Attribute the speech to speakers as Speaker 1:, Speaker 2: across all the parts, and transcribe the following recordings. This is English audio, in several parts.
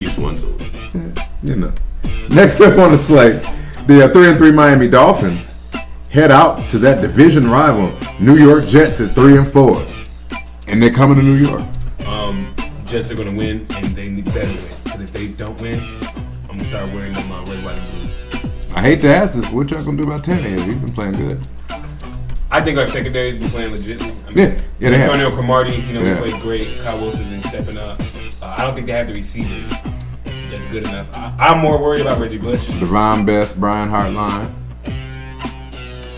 Speaker 1: He's one so.
Speaker 2: You know. Next up on the slate, the 3-3 Miami Dolphins head out to that division rival, New York Jets at 3-4, and they're coming to New York.
Speaker 3: Jets are going to win, and they better win. Because if they don't win, I'm going to start wearing them red, white, and blue.
Speaker 2: I hate to ask this, what y'all going to do about Tannehill? He's been playing good.
Speaker 3: I think our secondary has been playing legit.
Speaker 2: Yeah,
Speaker 3: Antonio Cromartie, he played great. Kyle Wilson been stepping up. I don't think they have the receivers that's good enough. I'm more worried about Reggie Bush.
Speaker 2: Devon Best, Brian Hartline.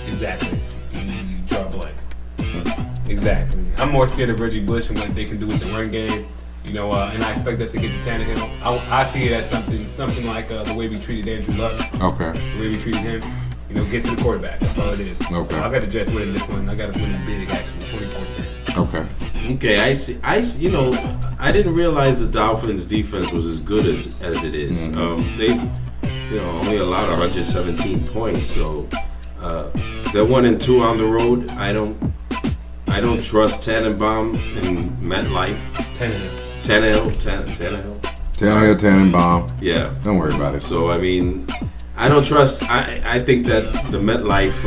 Speaker 3: Exactly. You draw a blank. Exactly. I'm more scared of Reggie Bush and what they can do with the run game. And I expect us to get to Tannehill. I see it as something like the way we treated Andrew Luck. Okay. The way we treated him. Get to the quarterback. That's all it is. Okay. I got the Jets winning this one. I got us winning big, actually, 24-10.
Speaker 1: Okay. I see. I didn't realize the Dolphins' defense was as good as it is. Mm-hmm. They, only allowed 117 points. So they're 1-2 on the road. I don't trust Tannenbaum in MetLife.
Speaker 2: Tannenbaum.
Speaker 1: Yeah.
Speaker 2: Don't worry about it.
Speaker 1: So, I don't trust. I think that the MetLife,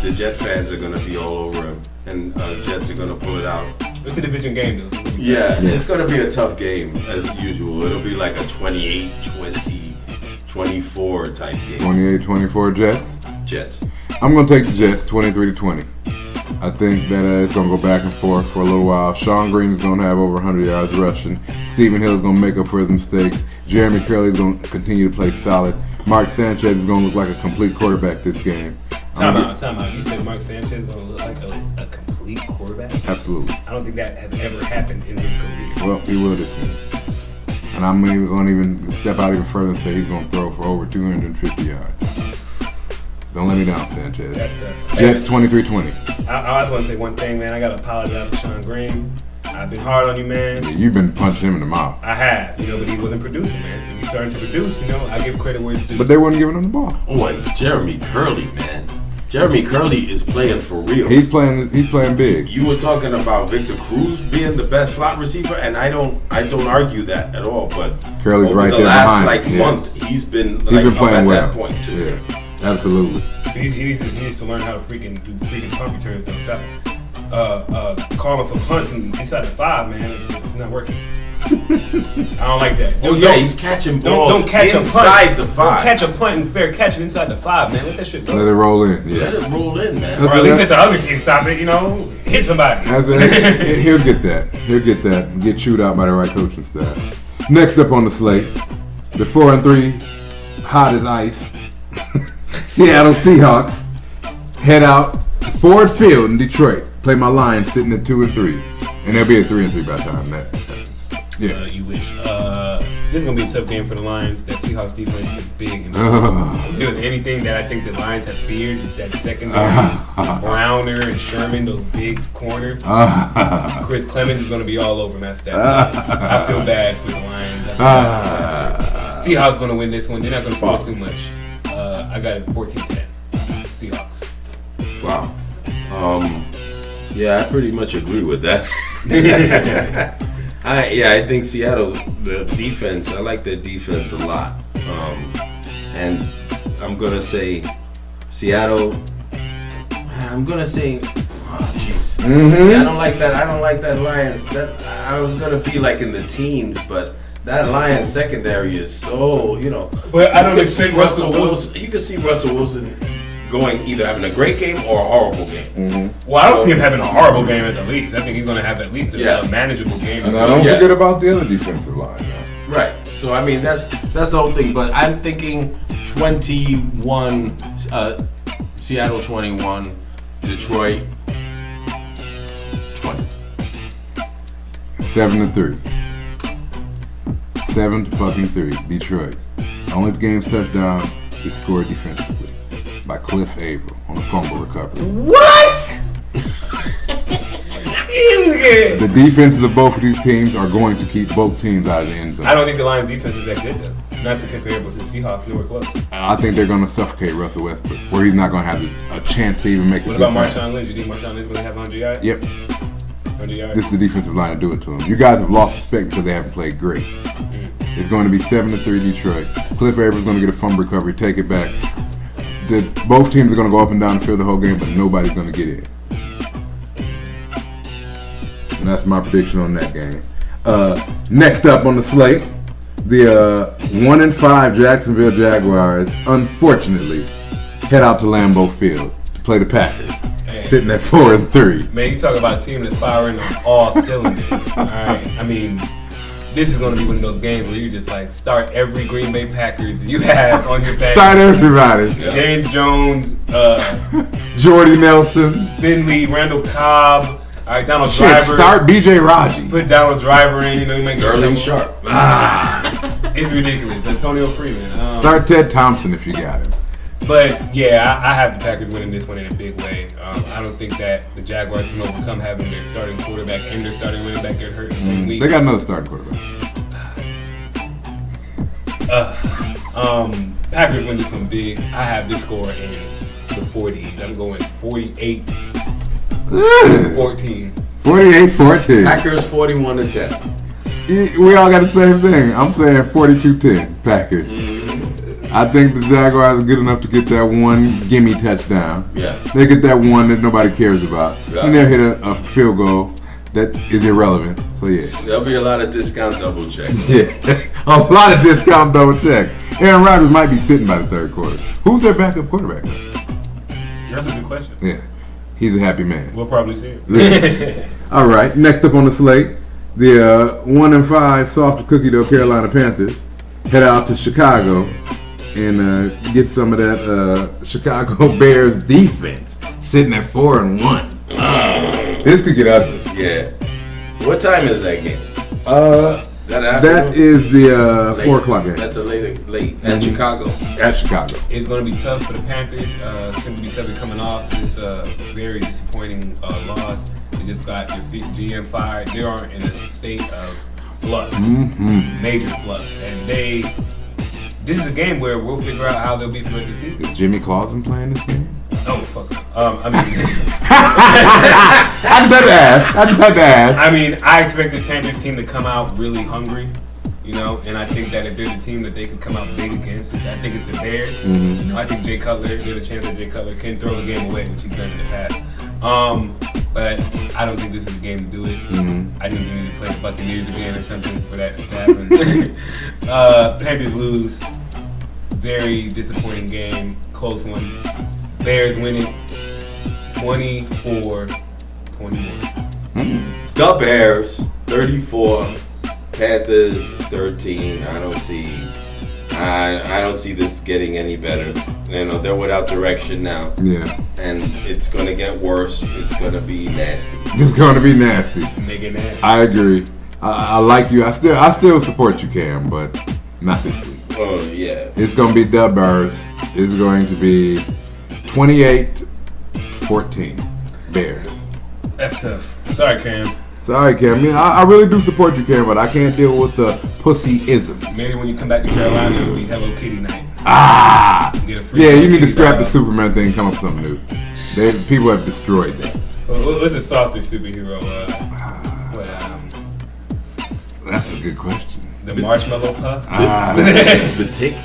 Speaker 1: the Jet fans are going to be all over him. And Jets are going to pull it out.
Speaker 3: It's a division game, though.
Speaker 1: Yeah, it's going to be a tough game, as usual. It'll be like a 28-20, 24 type game.
Speaker 2: 28-24 Jets?
Speaker 1: Jets.
Speaker 2: I'm going to take the Jets 23-20. I think that it's going to go back and forth for a little while. Sean Green is going to have over 100 yards rushing. Stephen Hill is going to make up for his mistakes. Jeremy Curley is going to continue to play solid. Mark Sanchez is going to look like a complete quarterback this game.
Speaker 3: Time out. You said Mark Sanchez is going to look like a complete quarterback?
Speaker 2: Absolutely.
Speaker 3: I don't think that has ever happened in his career.
Speaker 2: Well, he will this game. And I'm going to even step out even further and say he's going to throw for over 250 yards. Don't let me down, Sanchez. Jets 23-20.
Speaker 3: I just want to say one thing, man. I got to apologize to Sean Green. I've been hard on you, man.
Speaker 2: Yeah, you've been punching him in the mouth.
Speaker 3: I have, but he wasn't producing, man. When he's starting to produce, I give credit where it's due.
Speaker 2: But they weren't giving him the ball.
Speaker 1: Oh, and Jeremy Curley, man. Jeremy Curley is playing for real.
Speaker 2: He's playing big.
Speaker 1: You were talking about Victor Cruz being the best slot receiver, and I don't argue that at all. But
Speaker 2: Curley's right there behind.
Speaker 1: The last month, he's been
Speaker 2: playing
Speaker 1: at
Speaker 2: well.
Speaker 1: That point too.
Speaker 2: Yeah, absolutely.
Speaker 3: He needs to learn how to freaking punt returns. Don't stop. Calling for punts inside the 5, man. It's not working. I don't like that.
Speaker 1: He's catching balls
Speaker 3: don't catch
Speaker 1: inside the 5.
Speaker 3: Don't catch a punt and fair catch it inside the 5, man. Let that shit go.
Speaker 2: Let it roll in. Yeah.
Speaker 1: Let it roll in, man.
Speaker 3: Or at least let the other team stop it. Hit somebody.
Speaker 2: He'll get that. He'll get that. And get chewed out by the right coaching staff. Next up on the slate, the 4-3, hot as ice, Seattle Seahawks head out to Ford Field in Detroit. Play my Lions sitting at 2-3, and they'll be at 3-3 by the time that. Yeah,
Speaker 3: you wish. This is gonna be a tough game for the Lions. That Seahawks defense is big. And if there was anything that I think the Lions have feared, it's that secondary. Browner and Sherman, those big corners. Chris Clemens is gonna be all over Matt Stafford. I feel bad for the Lions. Seahawks gonna win this one. They're not gonna score too much. I got it 14-10. Seahawks.
Speaker 1: Wow. Yeah, I pretty much agree with that. I think Seattle's the defense. I like their defense a lot. And I'm gonna say Seattle. I'm gonna say, jeez. See, I don't like that. I don't like that Lions. That I was gonna be like in the teens, but that Lions secondary is so
Speaker 3: But I don't expect
Speaker 1: Russell Wilson. You can see Russell Wilson going either having a great game or a horrible game.
Speaker 3: Mm-hmm. Well, I don't see him having a horrible game at the least. I think he's going to have at least a manageable game.
Speaker 2: And don't forget about the other defensive line.
Speaker 1: Right. So that's the whole thing. But I'm thinking 21, Seattle 21, Detroit 20.
Speaker 2: 7-3. 7-3. Detroit. Only game's touchdown is scored defensively by Cliff Averill on a fumble recovery.
Speaker 3: What?
Speaker 2: The defenses of both of these teams are going to keep both teams out of the end zone.
Speaker 3: I don't think the Lions' defense is that good, though. Not to comparable to the Seahawks, nowhere close.
Speaker 2: I think they're going to suffocate Russell Westbrook, where he's not going to have a chance to even make a good
Speaker 3: What about Marshawn Lynch? You think Marshawn Lynch is going to have 100 yards?
Speaker 2: Yep.
Speaker 3: 100 yards?
Speaker 2: This is the defensive line to do it to him. You guys have lost respect because they haven't played great. It's going to be 7-3 Detroit. Cliff Avrils going to get a fumble recovery, take it back. Both teams are going to go up and down the field the whole game, but nobody's going to get in. And that's my prediction on that game. Next up on the slate, the 1-5 Jacksonville Jaguars, unfortunately, head out to Lambeau Field to play the Packers, sitting at 4-3.
Speaker 3: Man, you talk about a team that's firing on all cylinders. All right, I mean, this is going to be one of those games where you just like start every Green Bay Packers you have on your back.
Speaker 2: Start everybody.
Speaker 3: James Jones,
Speaker 2: Jordy Nelson,
Speaker 3: Finley, Randall Cobb. All right, Donald
Speaker 2: Shit,
Speaker 3: Driver.
Speaker 2: start B.J. Raji.
Speaker 3: Put Donald Driver in. You know, you make
Speaker 1: Sterling Sharp.
Speaker 3: It's ridiculous. Antonio Freeman.
Speaker 2: Start Ted Thompson if you got him.
Speaker 3: But yeah, I have the Packers winning this one in a big way. I don't think that the Jaguars can overcome having their starting quarterback and their starting running back get hurt in the same week.
Speaker 2: They got another starting quarterback.
Speaker 3: Packers win this one big. I have this score in the 40s. I'm going 48-14.
Speaker 2: 48-14.
Speaker 1: Packers 41-10.
Speaker 2: We all got the same thing. I'm saying 42-10 Packers. I think the Jaguars are good enough to get that one gimme touchdown.
Speaker 1: Yeah.
Speaker 2: They get that one that nobody cares about.
Speaker 1: Yeah.
Speaker 2: And they'll hit a field goal that is irrelevant. So yeah.
Speaker 1: There'll be a lot of discount double checks.
Speaker 2: Yeah. A lot of discount double check. Aaron Rodgers might be sitting by the third quarter. Who's their backup quarterback?
Speaker 3: That's a good question.
Speaker 2: Yeah. He's a happy man.
Speaker 3: We'll probably see him.
Speaker 2: All right. Next up on the slate, the 1-5 soft cookie dough Carolina Panthers head out to Chicago and get some of that Chicago Bears defense sitting at 4-1. This could get ugly.
Speaker 1: Yeah. What time is that game?
Speaker 2: That is the 4 o'clock game.
Speaker 1: That's a late at Chicago.
Speaker 2: At Chicago.
Speaker 3: It's going to be tough for the Panthers simply because they're coming off this very disappointing loss. They just got their GM fired. They are in a state of flux, major flux, and this is a game where we'll figure out how they'll be for the rest of the season.
Speaker 2: Is Jimmy Clausen playing this game?
Speaker 3: Oh, fuck. I mean,
Speaker 2: I just had to ask.
Speaker 3: I mean, I expect this Panthers team to come out really hungry, you know, and I think that if there's a team that they could come out big against, I think it's the Bears. You know, I think Jay Cutler, there's a chance that Jay Cutler can throw the game away, which he's done in the past. But I don't think this is the game to do it. I think we need to play the Buccaneers again or something for that to happen. Panthers lose. Very disappointing game. Close one. Bears win it 24-21.
Speaker 1: The Bears 34, Panthers 13. I don't see this getting any better. You know, they're without direction now.
Speaker 2: Yeah.
Speaker 1: And it's gonna get worse. It's gonna be nasty.
Speaker 2: It's going to be nasty.
Speaker 3: Make it nasty.
Speaker 2: I agree. I like you. I still support you, Cam, but not this week.
Speaker 1: Oh yeah.
Speaker 2: It's going to be the Bears. It's going to be 28-14 Bears.
Speaker 3: That's tough. Sorry, Cam.
Speaker 2: Sorry, Cam. I mean, I really do support you, Cam, but I can't deal with the pussy-isms.
Speaker 3: Maybe when you come back to Carolina, it'll be Hello Kitty night.
Speaker 2: Yeah,
Speaker 3: Get a free
Speaker 2: you
Speaker 3: Hello
Speaker 2: need to
Speaker 3: Kitty
Speaker 2: scrap the
Speaker 3: dog.
Speaker 2: Superman thing and come up with something new. People have destroyed that.
Speaker 3: What's a softer superhero?
Speaker 2: That's a good question.
Speaker 3: The Marshmallow Puff?
Speaker 1: The Tick.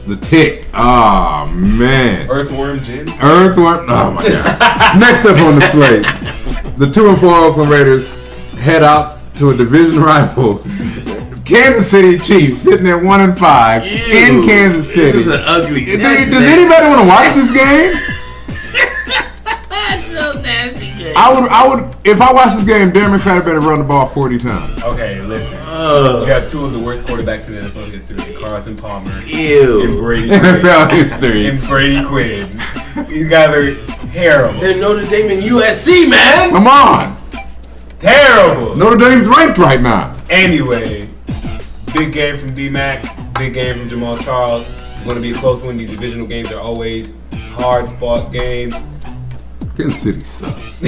Speaker 2: The Tick. Oh, man.
Speaker 3: Earthworm Jim?
Speaker 2: Earthworm. Oh, my God. Next up on the slate, the 2-4 Oakland Raiders head out to a division rival, Kansas City Chiefs, sitting at 1-5 in Kansas City.
Speaker 1: This is an ugly.
Speaker 2: Does anybody want to watch this game?
Speaker 1: That's so nasty game.
Speaker 2: I would. If I watch this game, Darren McFadden better run the ball 40 times.
Speaker 3: Okay, listen. You have two of the worst quarterbacks in NFL history: Carson Palmer and Brady
Speaker 2: NFL
Speaker 3: Quinn.
Speaker 2: history.
Speaker 3: And Brady Quinn. These guys are terrible.
Speaker 1: They're Notre Dame and USC, man.
Speaker 2: Come on.
Speaker 3: Terrible.
Speaker 2: Notre Dame's ranked right now.
Speaker 3: Anyway, big game from D-Mac. Big game from Jamal Charles. It's going to be a close one. These divisional games are always hard-fought games.
Speaker 2: Kansas City sucks.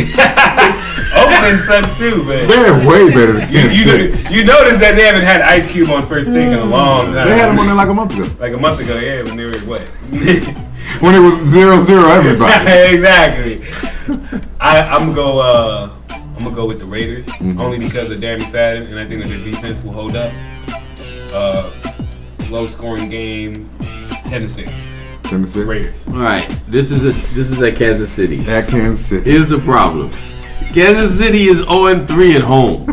Speaker 3: Oakland sucks too, but
Speaker 2: They're way better than Kansas City.
Speaker 3: you notice that they haven't had Ice Cube on first take in a long time.
Speaker 2: They had him on there like a month ago.
Speaker 3: Like a month ago, yeah, when they were what?
Speaker 2: When it was 0-0 everybody.
Speaker 3: Exactly. I'm gonna go with the Raiders only because of Darren McFadden, and I think that their defense will hold up. Low scoring game, 10-6.
Speaker 2: 10-6.
Speaker 3: Raiders.
Speaker 1: All right, this is at Kansas City.
Speaker 2: At Kansas City.
Speaker 1: Here's the problem. Kansas City is 0-3 at home,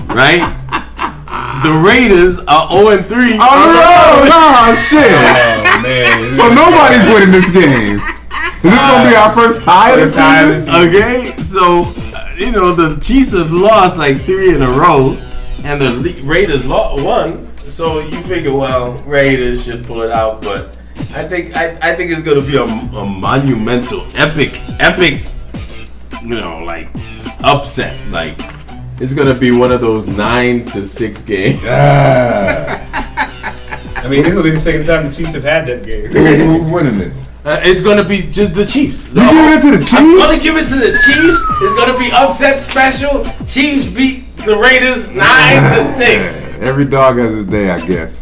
Speaker 1: right? The Raiders are 0-3.
Speaker 2: Oh, shit.
Speaker 3: Oh man.
Speaker 2: So nobody's winning this game. So this is going to be our first tie of the season?
Speaker 1: Okay, so, the Chiefs have lost like 3 in a row, and the Raiders won. So you figure, well, Raiders should pull it out, but I think it's going to be a monumental, epic, like upset. Like it's going to be one of those 9-6 games.
Speaker 3: I mean, this will be the second time the Chiefs have had that game.
Speaker 2: Who's winning this?
Speaker 1: It's going to be just the Chiefs.
Speaker 2: You giving it to the Chiefs?
Speaker 1: I'm going to give it to the Chiefs. It's going to be upset special. Chiefs beat the Raiders 9-6.
Speaker 2: Every dog has his day, I guess.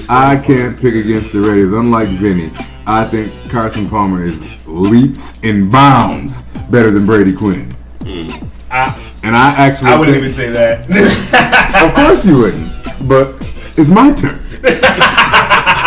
Speaker 2: I can't pick against the Raiders. Unlike Vinny, I think Carson Palmer is leaps and bounds better than Brady Quinn. And I
Speaker 3: wouldn't even say that.
Speaker 2: Of course you wouldn't, but it's my turn.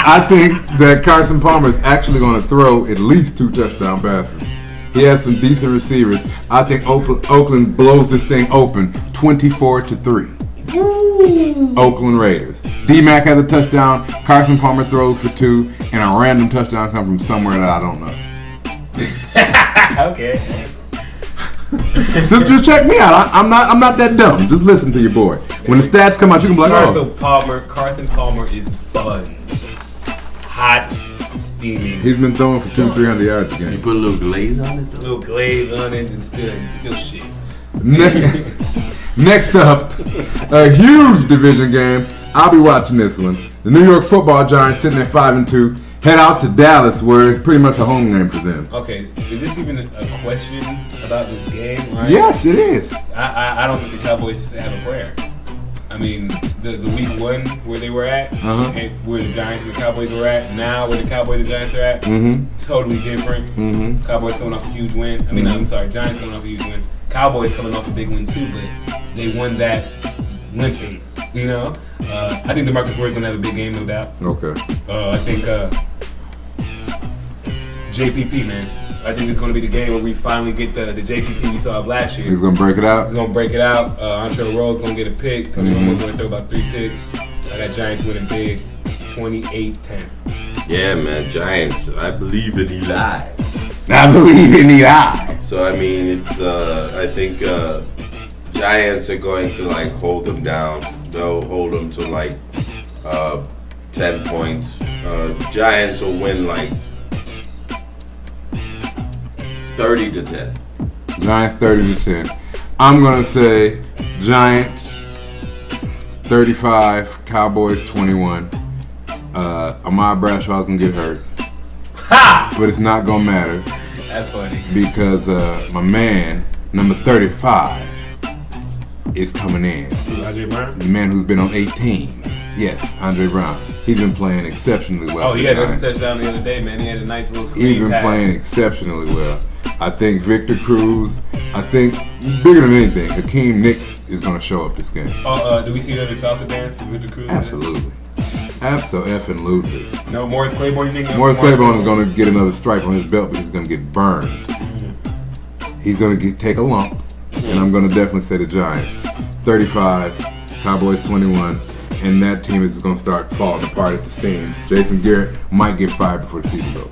Speaker 2: I think that Carson Palmer is actually going to throw at least 2 touchdown passes. He has some decent receivers. I think Oakland blows this thing open 24-3. Oakland Raiders. D-Mac has a touchdown. Carson Palmer throws for 2, and a random touchdown comes from somewhere that I don't know.
Speaker 3: Okay.
Speaker 2: Just check me out. I'm not that dumb. Just listen to your boy. When the stats come out, you can be like,
Speaker 3: Carson Palmer is buzzed. Hot, steaming.
Speaker 2: He's been throwing for 200-300 yards a
Speaker 1: You
Speaker 2: game.
Speaker 1: put a little glaze on it, though.
Speaker 3: A little glaze on it and still shit.
Speaker 2: Next up, a huge division game. I'll be watching this one. The New York Football Giants sitting at 5-2. Head out to Dallas, where it's pretty much a home game for them.
Speaker 3: Okay, is this even a question about this game? Right?
Speaker 2: Yes, it is.
Speaker 3: I don't think the Cowboys have a prayer. I mean, the week 1 where they were at, and where the Giants and the Cowboys were at, now where the Cowboys and the Giants are at, totally different. Cowboys coming off a huge win. I mean, I'm sorry, Giants coming off a huge win. Cowboys coming off a big win too, but they won that limping. I think DeMarcus Ward's gonna have a big game, no doubt.
Speaker 2: Okay.
Speaker 3: I think JPP, man. I think it's going to be the game where we finally get the JPP we saw of last year.
Speaker 2: He's going to break it out?
Speaker 3: He's going to break it out. Antrell Roll's going to get a pick. Tony Romo's going to throw about 3 picks. I got Giants winning big, 28-10.
Speaker 1: Yeah, man, Giants. I believe in Eli.
Speaker 2: I believe in Eli.
Speaker 1: So, I mean, it's, I think Giants are going to, hold them down. They'll hold them to, 10 points. Giants will win, 30-10.
Speaker 2: Giants 30-10. I'm gonna say Giants 35, Cowboys 21. Ahmad Bradshaw's gonna get hurt, but it's not gonna matter.
Speaker 3: That's funny
Speaker 2: because my man number 35 is coming in.
Speaker 3: Andre Brown?
Speaker 2: The man who's been on 8 teams. Yes, Andre Brown. He's been playing exceptionally well.
Speaker 3: Oh, he had a touchdown the other day, man. He had a nice little screen
Speaker 2: He's been playing exceptionally well. I think Victor Cruz, bigger than anything, Hakeem Nicks is going to show up this game.
Speaker 3: Do we see another salsa dance with Victor Cruz?
Speaker 2: Absolutely. Absolutely.
Speaker 3: No, Morris Claiborne, you think?
Speaker 2: Morris Claiborne is going to get another stripe on his belt, but he's going to get burned. He's going to take a lump, and I'm going to definitely say the Giants. 35, Cowboys 21. And that team is going to start falling apart at the seams. Jason Garrett might get fired before the season's over.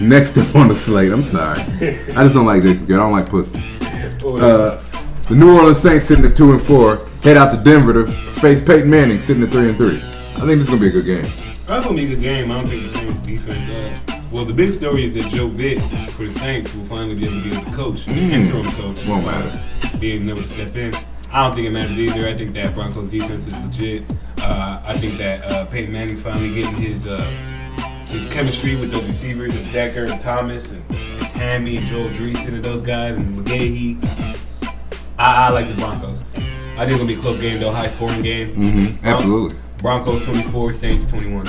Speaker 2: Next up on the slate, I'm sorry. I just don't like Jason Garrett. I don't like pussies. The New Orleans Saints sitting at 2-4. Head out to Denver to face Peyton Manning sitting at 3-3. I think this is going to be a good game.
Speaker 3: That's going to be a good game. I don't think the Saints defense. Well, the big story is that Joe Vitt for the Saints will finally be able to coach, the interim coach.
Speaker 2: Won't matter.
Speaker 3: Being able to step in. I don't think it matters either. I think that Broncos defense is legit. I think that Peyton Manning's finally getting his chemistry with those receivers of Decker and Thomas and Tammy and Joel Dreesen and those guys and McGahee. I like the Broncos. I think it's going to be a close game, though. High-scoring game.
Speaker 2: Absolutely.
Speaker 3: Broncos 24, Saints 21.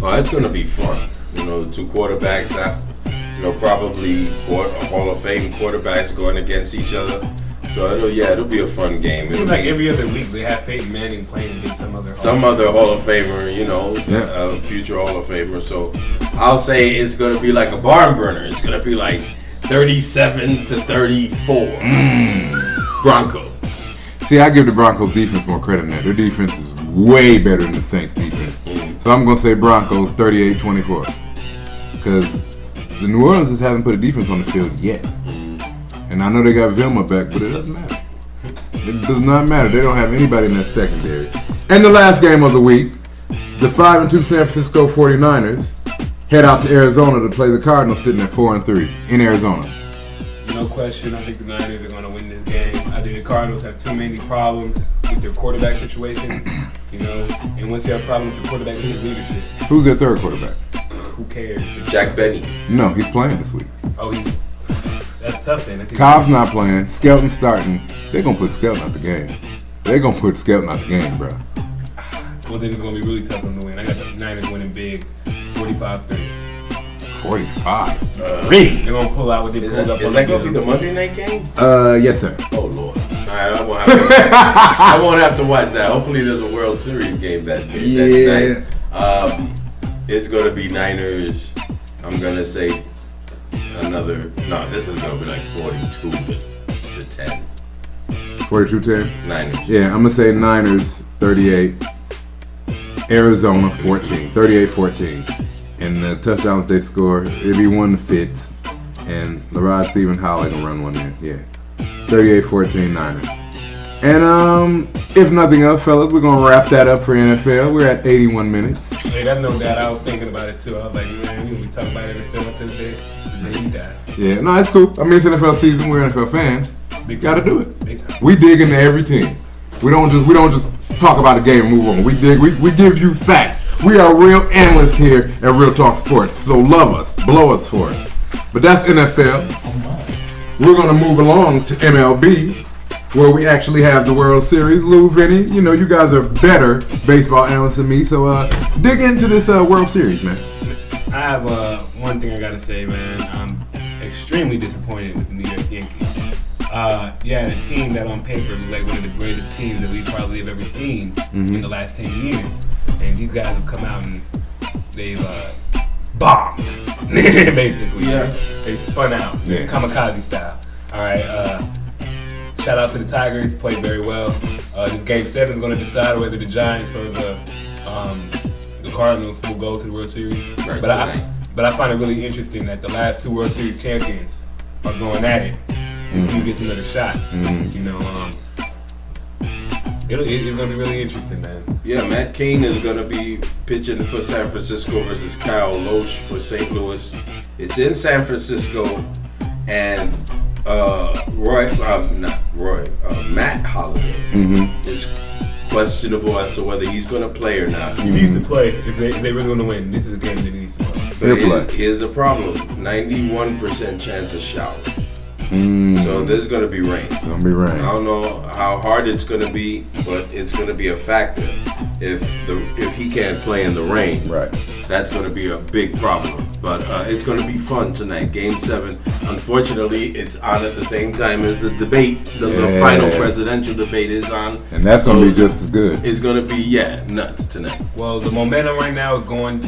Speaker 1: Oh, it's going to be fun. The 2 quarterbacks after, probably Hall of Fame quarterbacks going against each other. So it'll be a fun game.
Speaker 3: It seems like every other week they have Peyton Manning playing against some other
Speaker 1: Hall of Famer, future Hall of Famer. So I'll say it's gonna be like a barn burner. It's gonna be like 37-34. Broncos.
Speaker 2: See, I give the Broncos defense more credit than that. Their defense is way better than the Saints defense. So I'm gonna say Broncos 38-24. Because the New Orleans just hasn't put a defense on the field yet. And I know they got Vilma back, but it doesn't matter. It does not matter. They don't have anybody in that secondary. And the last game of the week, the 5-2 San Francisco 49ers head out to Arizona to play the Cardinals, sitting at 4-3 in Arizona.
Speaker 3: No question. I think the Niners are going to win this game. I think the Cardinals have too many problems with their quarterback situation. And once you have problems with your quarterback, it's your leadership.
Speaker 2: Who's their third quarterback?
Speaker 3: Who cares?
Speaker 1: Jack Benny.
Speaker 2: No, he's playing this week.
Speaker 3: Oh, that's tough then.
Speaker 2: Cobb's not playing. Skelton's starting. They're going to put Skelton out the game. They're going to put Skelton out the game, bro.
Speaker 3: Well, then it's going to be really tough for them to win. I got the Niners winning big, 45-3.
Speaker 2: 45.
Speaker 3: They're going to pull out what they pulled up.
Speaker 1: Is that going to be the Monday night game?
Speaker 2: Yes, sir.
Speaker 1: Oh, Lord. All right, I won't have to watch that. Hopefully there's a World Series game that night. It's going to be Niners. I'm going to say this is going to be like 42-10.
Speaker 2: 42-10?
Speaker 1: Niners.
Speaker 2: Yeah, I'm going to say Niners 38. Arizona 14. 38-14. And the touchdowns they score, it'll be one to Fitz. And LeRod Stephen Howley gonna run one in. Yeah. 38-14 Niners. And if nothing else, fellas, we're gonna wrap that up for NFL. We're at 81 minutes.
Speaker 3: Hey, that's no doubt. I was thinking about it too. I was like, man, we talk about NFL until the day, and then you die.
Speaker 2: Yeah, no, it's cool. I mean, it's NFL season. We're NFL fans. Gotta do it.
Speaker 3: Big time.
Speaker 2: We dig into every team. We don't just talk about a game and move on. We give you facts. We are real analysts here at Real Talk Sports. So love us, blow us for it. But that's NFL. We're gonna move along to MLB, where we actually have the World Series. Lou, Vinny, you guys are better baseball analysts than me. So dig into this World Series, man.
Speaker 3: I have one thing I gotta say, man. I'm extremely disappointed with the New York Yankees. A team that on paper is like one of the greatest teams that we probably have ever seen in the last 10 years. And these guys have come out and they've bombed, basically.
Speaker 1: Yeah.
Speaker 3: They spun out, kamikaze style. All right. Shout out to the Tigers, played very well. This Game 7 is going to decide whether the Giants or the Cardinals will go to the World Series.
Speaker 1: Right,
Speaker 3: but I find it really interesting that the last two World Series champions are going at it. To see who gets another shot. It's going to be really interesting, man.
Speaker 1: Yeah, Matt Cain is going to be pitching for San Francisco versus Kyle Loesch for St. Louis. It's in San Francisco, and Matt Holliday is questionable as to whether he's going to play or not.
Speaker 3: He needs to play if they really want to win. This is a game that he needs to play.
Speaker 1: Here's the problem: 91% chance of showers. So there's going to be rain. I don't know how hard it's going to be, but it's going to be a factor. If he can't play in the rain, that's going to be a big problem. But it's going to be fun tonight. Game 7. Unfortunately, it's on at the same time as the debate. The final presidential debate is on.
Speaker 2: And that's going to be just as good.
Speaker 1: It's going to be, nuts tonight.
Speaker 3: Well, the momentum right now is pointing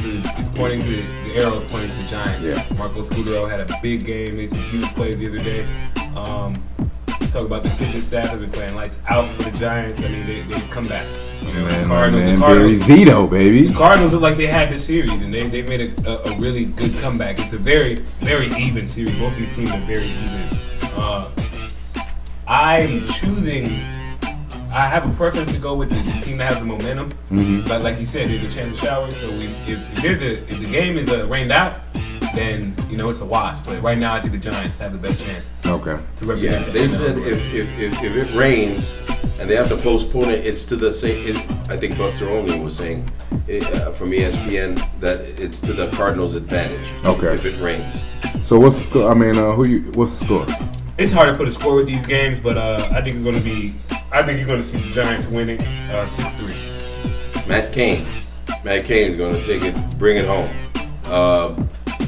Speaker 3: to the arrows pointing to the Giants.
Speaker 2: Yeah.
Speaker 3: Marco Scudero had a big game, made some huge plays the other day. Talk about the pitching staff has been playing lights out for the Giants. I mean, they've come back. The Cardinals,
Speaker 2: Zito, baby.
Speaker 3: The Cardinals look like they had this series, and they've made a really good comeback. It's a very, very even series. Both of these teams are very even. I have a preference to go with the team that has the momentum. But like you said, there's a chance of showers. So if the game is rained out, then it's a wash. But right now, I think the Giants have the best chance.
Speaker 2: Okay.
Speaker 3: To represent
Speaker 1: they said if it rains and they have to postpone it, it's to the same. I think Buster Olney was saying from ESPN that it's to the Cardinals' advantage.
Speaker 2: Okay.
Speaker 1: If it rains.
Speaker 2: So what's the score? I mean, what's the score?
Speaker 3: It's hard to put a score with these games, but I think it's going to be. I think you're going to see the Giants winning 6-3.
Speaker 1: Matt Cain is going to take it, bring it home.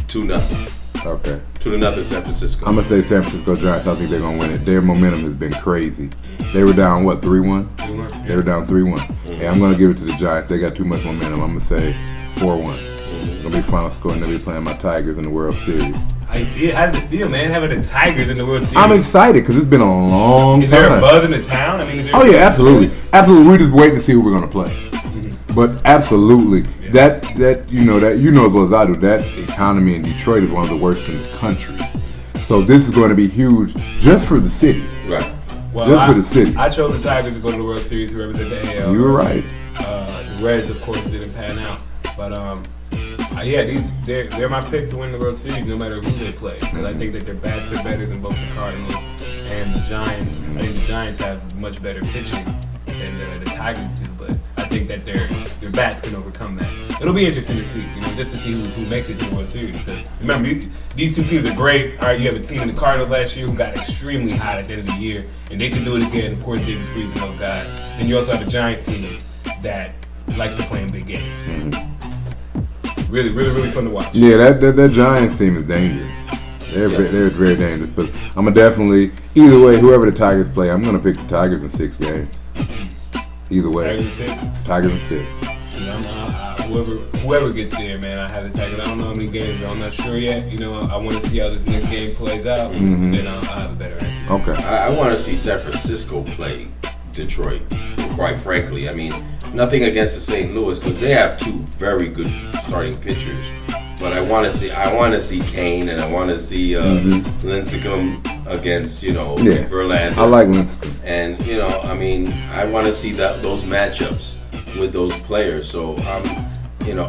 Speaker 1: 2-0.
Speaker 2: Okay.
Speaker 1: 2-0 San Francisco.
Speaker 2: I'm gonna say San Francisco Giants. I think they're gonna win it. Their momentum has been crazy. They were down 3-1.
Speaker 3: 3-1.
Speaker 2: They were down 3-1. And I'm gonna give it to the Giants. They got too much momentum. I'm gonna say 4-1. Gonna be final score, and they'll be playing my Tigers in the World Series.
Speaker 3: How does it feel, man, having the Tigers in the World Series?
Speaker 2: I'm excited because it's been a long time.
Speaker 3: Is there a buzz in the town? I mean, is there
Speaker 2: Oh yeah, absolutely. We're just waiting to see who we're gonna play. But absolutely, that you know as well as I do. That economy in Detroit is one of the worst in the country. So this is going to be huge just for the city.
Speaker 1: Right.
Speaker 3: Well,
Speaker 2: just for the city.
Speaker 3: I chose the Tigers to go to the World Series to represent the AL.
Speaker 2: You were right.
Speaker 3: The Reds, of course, didn't pan out, but they're my pick to win the World Series no matter who they play, because I think that their bats are better than both the Cardinals and the Giants. I think the Giants have much better pitching than the Tigers do, but I think that their bats can overcome that. It'll be interesting to see, just to see who makes it to the World Series. Because remember, these two teams are great. All right, you have a team in the Cardinals last year who got extremely hot at the end of the year, and they can do it again. Of course, David Freese and those guys. And you also have a Giants team that likes to play in big games.
Speaker 2: Mm-hmm.
Speaker 3: Really, really, really fun to watch.
Speaker 2: Yeah, that Giants team is dangerous. They're very dangerous. But I'm gonna definitely, either way, whoever the Tigers play, I'm gonna pick the Tigers in 6 games. Either way.
Speaker 3: Tigers in 6?
Speaker 2: Tigers in 6.
Speaker 3: Whoever gets there, man, I have the Tigers. I don't know how many games. I'm not sure yet. I want to see how this next game plays out.
Speaker 2: Mm-hmm.
Speaker 3: Then I'll have a better answer.
Speaker 2: Okay.
Speaker 1: I want to see San Francisco play Detroit, quite frankly. I mean, nothing against the St. Louis, because they have 2 very good starting pitchers. But I want to see Kane, and I want to see Lincecum against Verlander.
Speaker 2: I like Lincecum.
Speaker 1: And I want to see those matchups with those players. So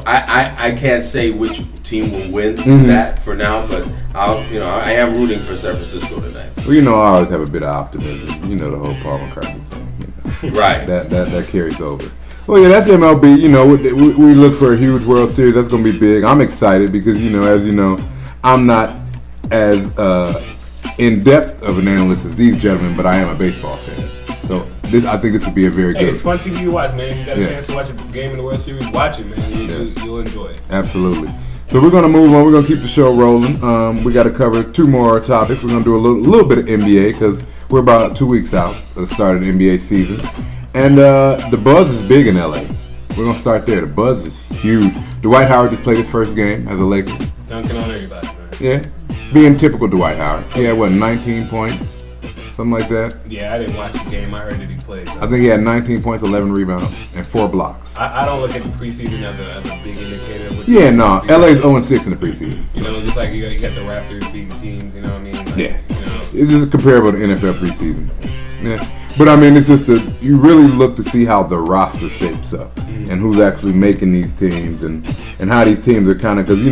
Speaker 1: I can't say which team will win that for now, but I am rooting for San Francisco tonight.
Speaker 2: Well, I always have a bit of optimism. The whole Paul McCartney thing.
Speaker 1: Right.
Speaker 2: That carries over. Well, yeah, that's MLB. We look for a huge World Series. That's going to be big. I'm excited because, as you know, I'm not as in depth of an analyst as these gentlemen, but I am a baseball fan. So I think this would be a very good.
Speaker 3: It's fun TV to watch, man. You got a chance to watch a game in the World Series, watch it, man. You'll enjoy it.
Speaker 2: Absolutely. So we're going to move on. We're going to keep the show rolling. We got to cover 2 more topics. We're going to do a little bit of NBA because we're about 2 weeks out of the start of the NBA season. And the buzz is big in LA. We're going to start there. The buzz is huge. Dwight Howard just played his first game as a Laker.
Speaker 3: Dunking on everybody, man.
Speaker 2: Yeah. Being typical Dwight Howard. He had, 19 points? Something like that?
Speaker 3: Yeah, I didn't watch the game. I heard that he played.
Speaker 2: I think he had 19 points, 11 rebounds, and 4 blocks.
Speaker 3: I don't look at the preseason as a big indicator. Of what
Speaker 2: LA's 0-6 in the preseason.
Speaker 3: Just like you got the Raptors beating teams, you know what I mean?
Speaker 2: It's just comparable to NFL preseason. Yeah. But it's just you really look to see how the roster shapes up and who's actually making these teams and how these teams are kind of, because,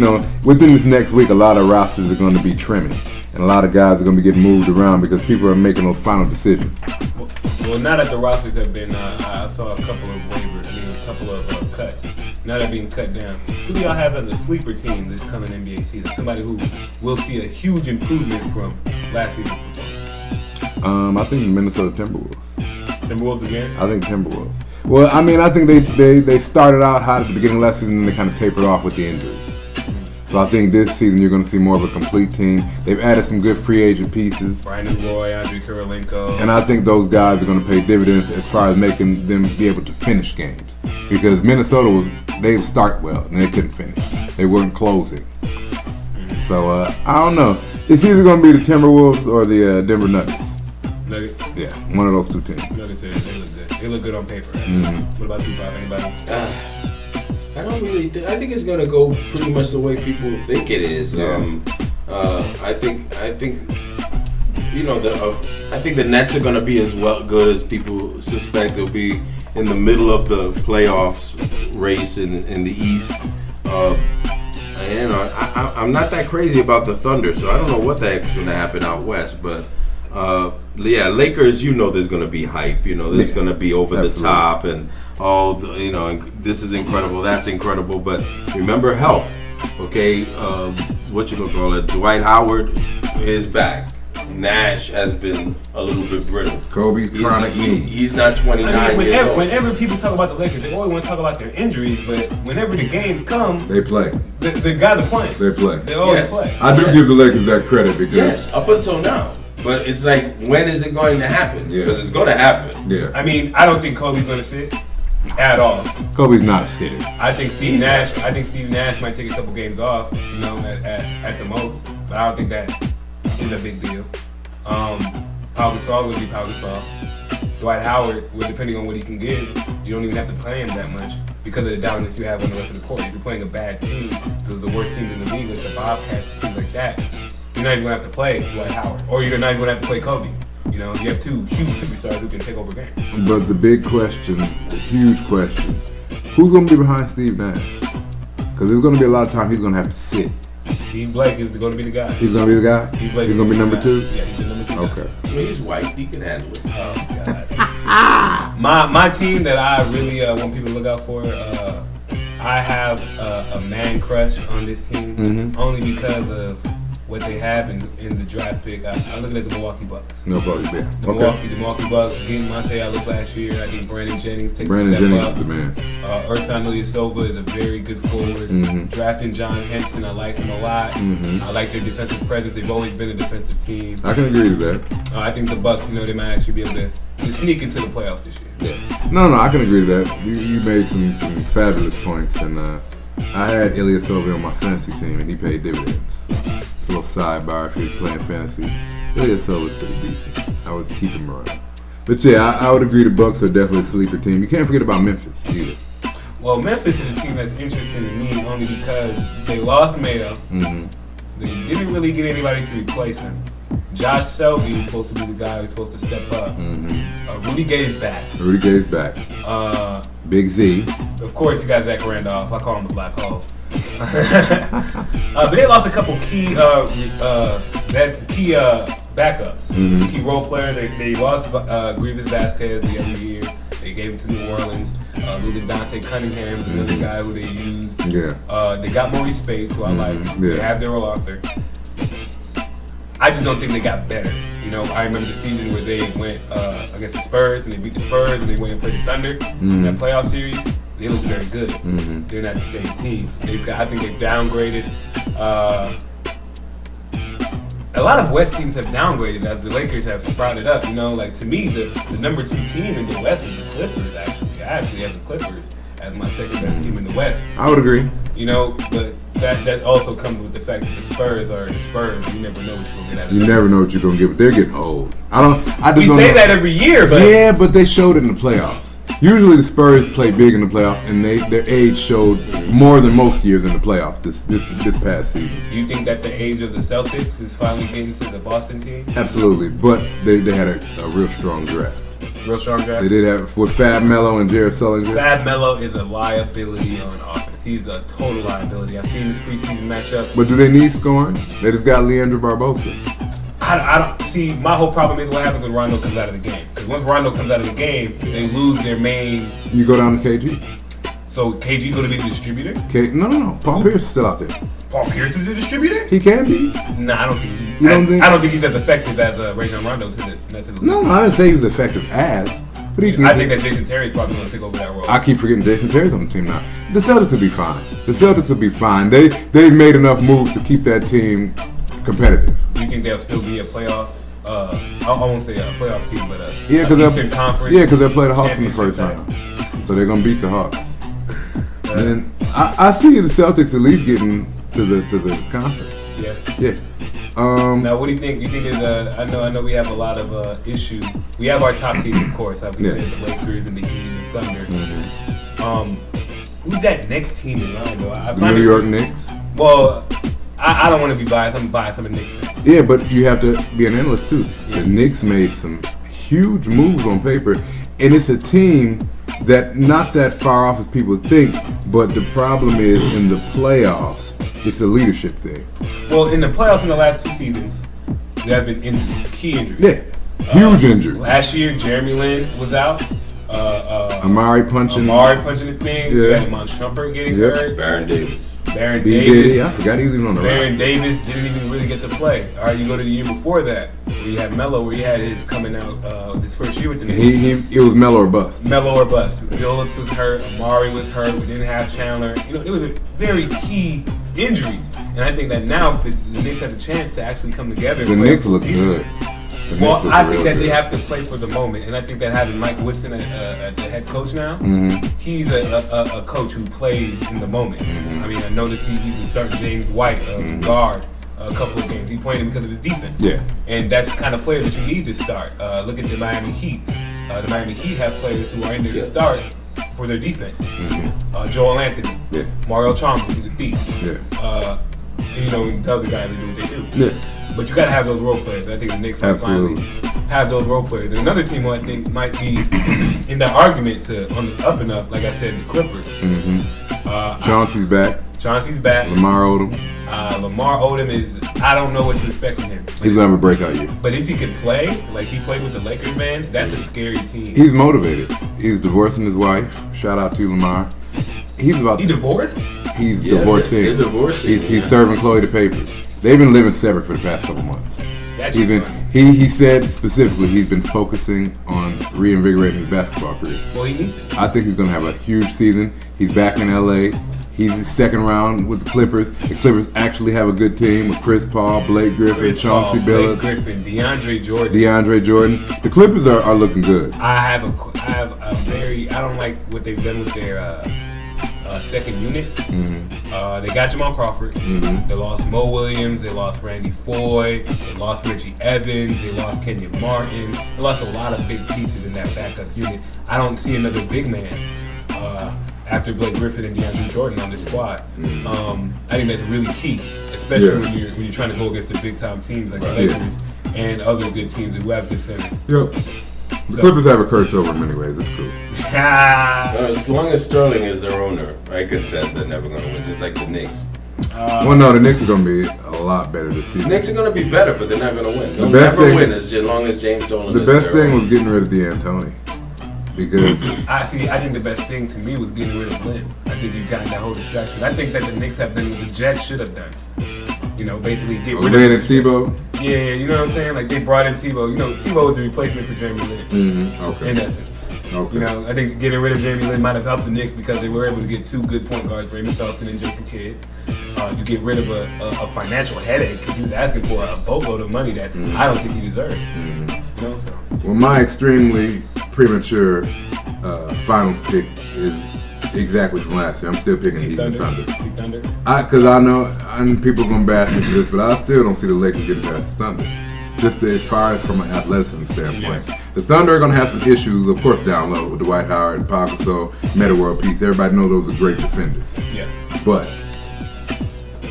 Speaker 2: within this next week, a lot of rosters are going to be trimming. And a lot of guys are going to be getting moved around because people are making those final decisions.
Speaker 3: Well, now that the rosters have been, I saw a couple of cuts. Now they're being cut down. Who do y'all have as a sleeper team this coming NBA season? Somebody who will see a huge improvement from last season's performance.
Speaker 2: I think the Minnesota Timberwolves.
Speaker 3: Timberwolves again?
Speaker 2: I think Timberwolves. Well, I think they started out hot at the beginning of last season and they kind of tapered off with the injuries. So I think this season you're going to see more of a complete team. They've added some good free agent pieces.
Speaker 3: Brandon Roy, Andre Kirilenko.
Speaker 2: And I think those guys are going to pay dividends as far as making them be able to finish games. Because Minnesota they start well and they couldn't finish. They weren't closing. So I don't know. It's either going to be the Timberwolves or the Denver Nuggets.
Speaker 3: Nuggets?
Speaker 2: Yeah, one of those 2 teams.
Speaker 3: Nuggets, they look good. They look good on paper. Right? What about you, Bob? Anybody?
Speaker 1: I don't really think. I think it's gonna go pretty much the way people think it is.
Speaker 2: Yeah.
Speaker 1: I think I think the Nets are gonna be as good as people suspect. They'll be in the middle of the playoffs race in the East. I'm not that crazy about the Thunder, so I don't know what the heck's gonna happen out west, but. Lakers, there's going to be hype. There's going to be over the top and this is incredible, that's incredible. But remember health, okay? What you going to call it? Dwight Howard is back. Nash has been a little bit brittle.
Speaker 2: Kobe's chronic knee.
Speaker 1: He's not 29 years old.
Speaker 3: Whenever people talk about the Lakers, they always want to talk about their injuries, but whenever the games come,
Speaker 2: They play.
Speaker 3: the guys are playing.
Speaker 2: They play.
Speaker 3: They always
Speaker 1: Yes.
Speaker 3: play.
Speaker 2: I do give the Lakers that credit because
Speaker 1: Yes, up until now. But it's like, when is it going to happen?
Speaker 2: Yeah.
Speaker 1: Because it's going to happen.
Speaker 2: yeah,
Speaker 3: I mean, I don't think Kobe's going to sit at all.
Speaker 2: Kobe's not a sitter.
Speaker 3: I think Steve Nash might take a couple games off, you know, at the most. But I don't think that is a big deal. Pau Gasol would be Pau Gasol. Dwight Howard, well, depending on what he can give, you don't even have to play him that much because of the dominance you have on the rest of the court. If you're playing a bad team, because the worst teams in the league, like the Bobcats and teams like that, you're not even going to have to play Dwight Howard. Or you're not even going to have to play Kobe. You know, you have two huge superstars who can take over games.
Speaker 2: But the big question, the huge question, who's going to be behind Steve Nash? Because there's going to be a lot of time he's going to have to sit.
Speaker 3: Steve Blake is going to be the guy.
Speaker 2: He's going to be the guy?
Speaker 3: Steve Blake
Speaker 2: He's going to be number
Speaker 3: guy.
Speaker 2: 2?
Speaker 3: Yeah, he's the number 2 guy.
Speaker 2: Okay.
Speaker 1: I mean, he's white. He can handle it.
Speaker 3: Oh, God. my team that I really want people to look out for, I have a man crush on this team, only because of what they have in the draft pick. I'm looking at the Milwaukee Bucks.
Speaker 2: Nobody's there.
Speaker 3: The Milwaukee Bucks getting Monte Ellis last year. I think Brandon Jennings takes a step
Speaker 2: Jennings
Speaker 3: up.
Speaker 2: is the man.
Speaker 3: Ersan Ilyasova is a very good forward. Drafting John Henson, I like him a lot. I like their defensive presence. They've always been a defensive team.
Speaker 2: I can agree to that.
Speaker 3: I think the Bucks, you know, they might actually be able to sneak into the playoffs this year.
Speaker 2: Yeah. No, I can agree to that. You made some fabulous points, and I had Ilyasova on my fantasy team, and he paid dividends. It's a little sidebar if you're playing fantasy. Ilyasova is pretty decent. I would keep him around. But yeah, I would agree the Bucks are definitely a sleeper team. You can't forget about Memphis either.
Speaker 3: Well, Memphis is a team that's interesting to me only because they lost Mayo. They didn't really get anybody to replace him. Josh Selby is supposed to be the guy who's supposed to step up. Rudy Gay's back.
Speaker 2: Rudy Gay's back. Big Z.
Speaker 3: Of course, you got Zach Randolph. I call him the black hole. But they lost a couple key backups. Key role player. They lost Grievous Vasquez the other year. They gave him to New Orleans. Losing Dante Cunningham is another guy who they used.
Speaker 2: Yeah.
Speaker 3: They got Maurice Spates, who I like.
Speaker 2: Yeah.
Speaker 3: They have Daryl Arthur. I just don't think they got better. You know, I remember the season where they went against the Spurs and they beat the Spurs and they went and played the Thunder in that playoff series. They look very good. They're not the same team. I think they've downgraded. A lot of West teams have downgraded as the Lakers have sprouted up. You know, like to me, the number 2 team in the West is the Clippers. Actually, I actually have the Clippers as my second best team in the West.
Speaker 2: I would agree.
Speaker 3: You know, but that also comes with the fact that the Spurs are the Spurs. You never know what you're gonna get out of them.
Speaker 2: You never know what you're gonna get, but they're getting old.
Speaker 3: We say that every year, but
Speaker 2: yeah, but they showed it in the playoffs. Usually the Spurs play big in the playoffs, and their age showed more than most years in the playoffs this past season.
Speaker 3: You think that the age of the Celtics is finally getting to the Boston team?
Speaker 2: Absolutely, but they had a real strong draft.
Speaker 3: Real strong draft?
Speaker 2: They did have with Fab Melo and Jared Sullinger.
Speaker 3: Fab Melo is a liability on offense. He's a total liability. I've seen this preseason matchup.
Speaker 2: But do they need scoring? They just got Leandro Barbosa.
Speaker 3: I don't see. My whole problem is what happens when Rondo comes out of the game. Because once Rondo comes out of the game, they lose their main.
Speaker 2: You go down to KG.
Speaker 3: So KG's going to be the distributor?
Speaker 2: No. Paul Pierce is still out there.
Speaker 3: Paul Pierce is the distributor?
Speaker 2: He can be.
Speaker 3: Nah, I don't think I don't think he's as effective as Rajon Rondo to the league.
Speaker 2: No, I didn't say he was effective as. But
Speaker 3: I think that Jason Terry's probably going to take over that role.
Speaker 2: I keep forgetting Jason Terry's on the team now. The Celtics will be fine. They've made enough moves to keep that team competitive.
Speaker 3: Do you think they'll still be a playoff? I won't say a playoff team, but Eastern Conference.
Speaker 2: Yeah, because they'll play the Hawks in the first round, so they're gonna beat the Hawks. And I see the Celtics at least getting to the conference. Yeah.
Speaker 3: Now, what do you think? You think there's I know we have a lot of issues. We have our top team, of course. Like we said, the Lakers and the Heat and the Thunder. Who's that next team in line, though?
Speaker 2: The New York Knicks.
Speaker 3: Well, I don't want to be biased. I'm biased. I'm a Knicks fan.
Speaker 2: Yeah, but you have to be an analyst too. Yeah. The Knicks made some huge moves on paper, and it's a team that not that far off as people think. But the problem is in the playoffs, it's a leadership thing.
Speaker 3: Well, in the playoffs in the last 2 seasons, there have been injuries, key injuries.
Speaker 2: Yeah, huge injuries.
Speaker 3: Last year, Jeremy Lin was out.
Speaker 2: Amari punching
Speaker 3: the thing. Yeah. We had Iman Shumpert getting hurt.
Speaker 1: Baron Davis.
Speaker 2: I forgot he was even on the roster.
Speaker 3: Baron Davis didn't even really get to play. All right, you go to the year before that. where you had Melo, where he had his coming out his first year with the Knicks.
Speaker 2: It was Melo or bust.
Speaker 3: Melo or bust. Phillips was hurt. Amari was hurt. We didn't have Chandler. You know, it was a very key injuries. And I think that now the Knicks have a chance to actually come together.
Speaker 2: The Knicks look good.
Speaker 3: Well, I think that they have to play for the moment, and I think that having Mike Woodson at the head coach now, he's a coach who plays in the moment. I mean, I noticed he's been starting James White, the guard, a couple of games. He played him because of his defense. Yeah, and that's the kind of player that you need to start. Look at the Miami Heat. The Miami Heat have players who are in there to start for their defense. Joel Anthony, Mario Chalmers, he's a thief. And, you know, the other guys that do what they do. But you got to have those role players. I think the Knicks will finally have those role players. And another team who I think might be in that argument to on the up and up, like I said, the Clippers.
Speaker 2: Chauncey's back.
Speaker 3: Chauncey's back.
Speaker 2: Lamar Odom.
Speaker 3: Lamar Odom is, I don't know what to expect from him.
Speaker 2: He's going to have a breakout year.
Speaker 3: But if he can play, like he played with the Lakers, man, that's a scary team.
Speaker 2: He's motivated. He's divorcing his wife. Shout out to Lamar.
Speaker 3: He divorced?
Speaker 2: He's divorcing.
Speaker 1: They're divorcing.
Speaker 2: He's serving Chloe the papers. They've been living separate for the past couple months.
Speaker 3: That's
Speaker 2: he said specifically he's been focusing on reinvigorating his basketball career.
Speaker 3: Well, he needs it.
Speaker 2: I think he's going to have a huge season. He's back in LA. He's the second round with the Clippers. The Clippers actually have a good team with Chris Paul, Blake Griffin, Chauncey Billups,
Speaker 3: Blake Griffin, DeAndre Jordan.
Speaker 2: The Clippers are looking good.
Speaker 3: I don't like what they've done with their second unit. They got Jamal Crawford. They lost Mo Williams. They lost Randy Foye. They lost Reggie Evans. They lost Kenyon Martin. They lost a lot of big pieces in that backup unit. I don't see another big man after Blake Griffin and DeAndre Jordan on this squad. I think that's really key, especially when you're trying to go against the big time teams like the Lakers and other good teams who have good centers.
Speaker 2: The Clippers have a curse over them anyways. It's cool.
Speaker 1: As long as Sterling is their owner, I contend they're never going to win, just like the Knicks.
Speaker 2: Well, no, the Knicks are going to be a lot better this season.
Speaker 1: The Knicks are going to be better, but they're not going to win. They'll never win as long as James Dolan is
Speaker 2: the best
Speaker 1: their
Speaker 2: thing
Speaker 1: owner.
Speaker 2: was getting rid of D'Antoni. Because
Speaker 3: I think the best thing to me was getting rid of Lynn. I think you've gotten that whole distraction. I think that the Knicks have done what the Jets should have done. You know, basically get rid of
Speaker 2: Lynn and Tebow.
Speaker 3: Yeah, you know what I'm saying? Like they brought in Tebow. You know, Tebow was a replacement for Jeremy Lin. In essence. You know, I think getting rid of Jeremy Lin might have helped the Knicks because they were able to get two good point guards, Raymond Felton and Jason Kidd. You get rid of a financial headache because he was asking for a boatload of money that I don't think he deserved. You know, so.
Speaker 2: Well, my extremely premature finals pick is exactly from last year. I'm still picking Heat and Thunder. Because I know people are going to bash me for this, but I still don't see the Lakers getting past the Thunder. Just as far as from an athleticism standpoint. The Thunder are going to have some issues, of course, down low with Dwight Howard, Pau Gasol, Metta World Peace. Everybody knows those are great defenders. But